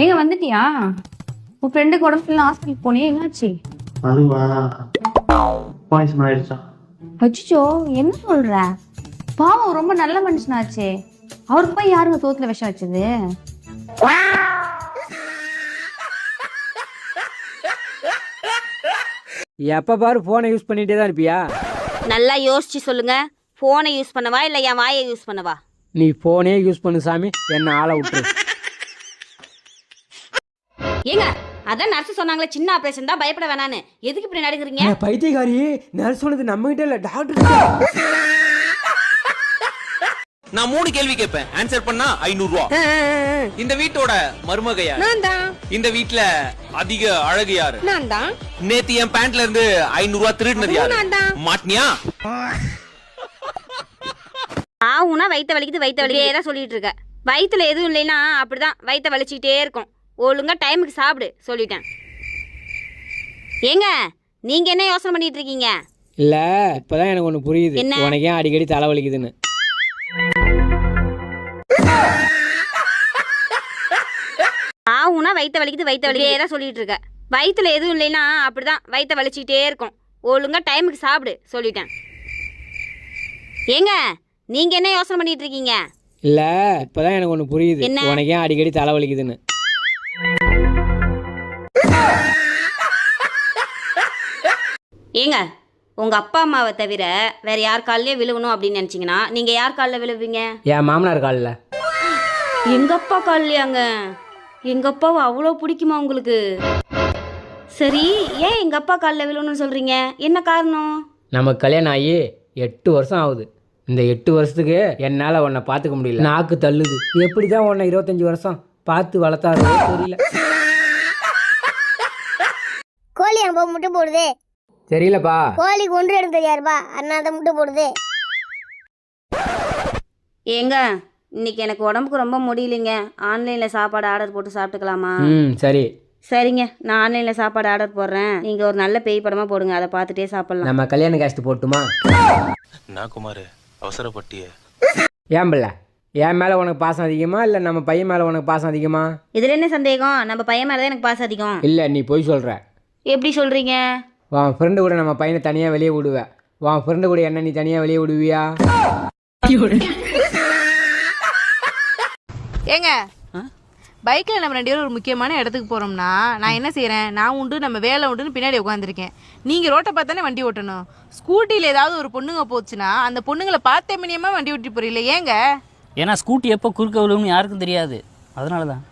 ஏங்க வந்துட்டியா? உன் ஃப்ரெண்டுக்கு உடம்புல ஹாஸ்பிட்டல் போனியே, என்னாச்சு? அதுவா பாய்சன் ஆயிடுச்சா? அச்சோ, என்ன சொல்ற? பாவம், ரொம்ப நல்ல மனுஷனாச்சே. அவருக்கு போய் யாருங்க சோத்துல விஷம் வச்சது? எப்ப பாரு போனை யூஸ் பண்ணிட்டே தான் இருப்பியா? நல்லா யோசிச்சு சொல்லுங்க. போனை யூஸ் பண்ணவா இல்ல என் வாயை யூஸ் பண்ணவா? நீ போனே யூஸ் பண்ணு சாமி, என்ன ஆளை விட்டுரு. ஏங்க, அதான் நர்ஸ் சொன்னாங்களே சின்ன ஆபரேஷன் தான், பயப்பட வேணான்னு. எதுக்கு இப்படி நடுங்குறீங்க? பைத்தியக்காரி, நர்ஸ் சொன்னது நம்ம கிட்ட இல்ல, டாக்டர். நான் 3 கேள்வி கேட்பேன், ஆன்சர் பண்ணா 500 ரூபாய். இந்த வீட்டோட மருமக யார்? நான் தான். இந்த வீட்ல அதிக அழகு யாரு? நான் தான். நேத்து என் பேண்ட்ல இருந்து 500 ரூபாய் திருடினது யாரு? நான் தான். மாட்னியா? ஆவுனா வயித்த வலிக்குது வயித்த வலிக்கே தான் சொல்லிட்டு இருக்க. வயித்துல எதுவும் இல்லைன்னா அப்படிதான் வயித்த வலிச்சுக்கிட்டே இருக்கும். ஒழுங்கா டைமுக்கு சாப்பிடு சொல்லிட்டேன். ஏங்க, நீங்க என்ன யோசனை பண்ணிட்டு இருக்கீங்க? இல்ல, இப்பதான் எனக்கு ஒண்ணு புரியுது. என்ன? உனக்கு ஏன் அடிக்கடி தலைவலிக்குதுன்னு. ஆவுனா வயித்த வலிக்குது வயித்த வலிக்கே தான் சொல்லிட்டு இருக்க. வயித்துல எதுவும் இல்லைன்னா அப்படிதான் வயித்த வலிச்சுக்கிட்டே இருக்கும். ஒழுங்கா டைமுக்கு சாப்பிடு சொல்லிட்டேன். ஏங்க, நீங்க என்ன யோசனை பண்ணிட்டு இருக்கீங்க? இல்ல, இப்பதான் எனக்கு ஒண்ணு புரியுது. என்ன? உனக்கு ஏன் அடிக்கடி தலைவலிக்குதுன்னு. ஏங்க, உங்க அப்பா அம்மாவை தவிர வேற யார் காலிலே விழுகணும் அப்படின்னு நினைச்சீங்கன்னா நீங்க யார் காலில் விழுவீங்க? என் மாமனார் காலில். எங்க அப்பா காலிலையாங்க? எங்க அப்பாவை அவ்வளோ பிடிக்குமா உங்களுக்கு? சரி, ஏன் எங்க அப்பா காலில் விழுகணும்னு சொல்றீங்க? என்ன காரணம்? நமக்கு கல்யாணம் ஆகி 8 வருஷம் ஆகுது. இந்த 8 வருஷத்துக்கு என்னால் உன்னை பார்த்துக்க முடியல. நாக்கு தள்ளுது. எப்படி தான் உன்னை 25 வருஷம் பார்த்து வளர்த்தாரோ தெரியல. கோழி அங்க முட்டை போடுது. தெரியலப்பா. கோழிக்கு ஒன்று இடம் தெரியாதுப்பா, அதனால தான் முட்டை போடுது. ஏங்க, இன்னைக்கு எனக்கு உடம்புக்கு ரொம்ப முடியலைங்க. ஆன்லைனில் சாப்பாடு ஆர்டர் போட்டு சாப்பிட்டுக்கலாமா? சரி. சரிங்க, நான் ஆன்லைனில் சாப்பாடு ஆர்டர் போடுறேன். நீங்கள் ஒரு நல்ல பேய் படமாக போடுங்க, அதை பார்த்துட்டே சாப்பிட்லாம். நம்ம கல்யாண காஸ்ட் போட்டுமா? நான் குமார், அவசரப்பட்டிய. ஏன் பிள்ளை, என் மேலே உனக்கு பாசம் அதிகமா இல்லை நம்ம பையன் மேலே உனக்கு பாசம் அதிகமா? இதில் என்ன சந்தேகம்? நம்ம பையன் மேலே தான் எனக்கு பாசம் அதிகம். இல்லை, நீ போய் சொல்கிற. எப்படி சொல்கிறீங்க? உன் ஃப்ரெண்டு கூட நம்ம பையனை தனியாக வெளியே விடுவேன். உன் ஃப்ரெண்டு கூட என்ன நீ தனியாக வெளியே விடுவியா? ஏங்க, பைக்கில் நம்ம 2 பேரும் ஒரு முக்கியமான இடத்துக்கு போகிறோம்னா நான் என்ன செய்கிறேன்? நான் உண்டு, நம்ம வேலை உண்டுன்னு பின்னாடி உட்காந்துருக்கேன். நீங்கள் ரோட்டை பார்த்தானே வண்டி ஓட்டணும். ஸ்கூட்டியில் ஏதாவது ஒரு பொண்ணுங்க போச்சுன்னா அந்த பொண்ணுங்களை பார்த்தே மணியமாக வண்டி ஓட்டி போறீங்களே, ஏங்க? ஏன்னா ஸ்கூட்டி எப்போ குறுக்க விழுவும்னு யாருக்கும் தெரியாது, அதனால தான்.